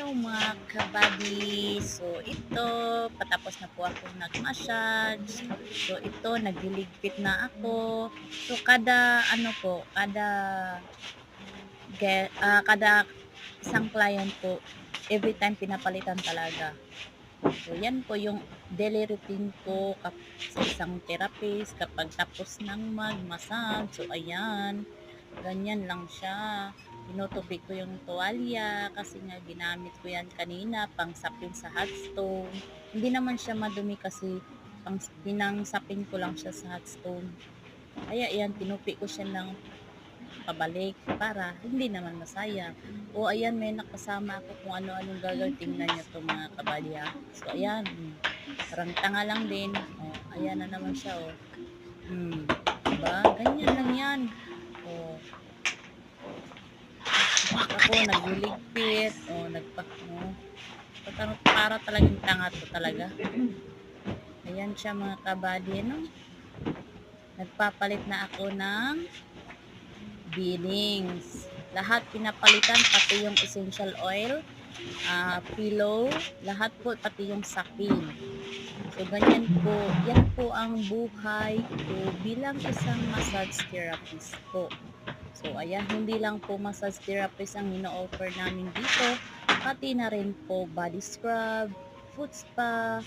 Hello mga kabady. So ito, patapos na po ako nag-massage. So ito, nagliligpit na ako. So kada ano po, kada isang client po, every time pinapalitan talaga. So yan po yung daily routine ko sa isang therapist kapag tapos ng mag-massage. So ayan, ganyan lang siya. Tinutubig ko yung tuwalya kasi nga ginamit ko yan kanina pang sapin sa hot stone. Hindi naman siya madumi kasi pinangsapin ko lang siya sa hot stone. Kaya yan, tinupi ko siya ng pabalik para hindi naman masayang. O ayan, may nakasama ako kung ano-anong gagawin. Tingnan nyo to mga kabalya. So ayan, parang tanga lang din. O, ayan na naman siya. O. Diba? Ganyan lang yan. O, ako nagliligpit. O, para talagang tanga to talaga. Ayan siya mga kabady. No? Nagpapalit na ako ng beadings. Lahat pinapalitan, pati yung essential oil, pillow, lahat po, pati yung sapin. So, ganyan po. Yan po ang buhay ko bilang isang massage therapist po. So, ayan, hindi lang po massage therapist ang ino-offer namin dito, pati na rin po body scrub, foot spa,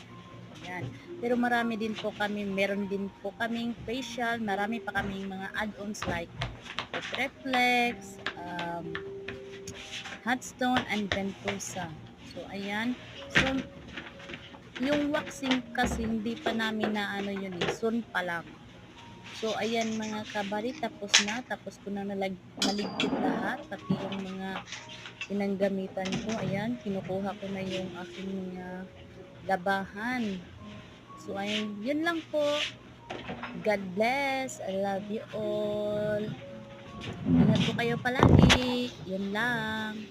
ayan. Pero marami din po kami, meron din po kaming facial, marami pa kaming mga add-ons like reflex, hot stone, and ventosa. So, ayan. So, yung waxing kasi hindi pa namin na ano yun eh, soon pa lang. So, ayan mga kabari, tapos na. Tapos ko na naligpit lahat, pati yung mga pinanggamitan ko. Ayan, kinukuha ko na yung aking mga labahan. So, ayun, yun lang po. God bless. I love you all. Ingat po kayo palagi. Yun lang.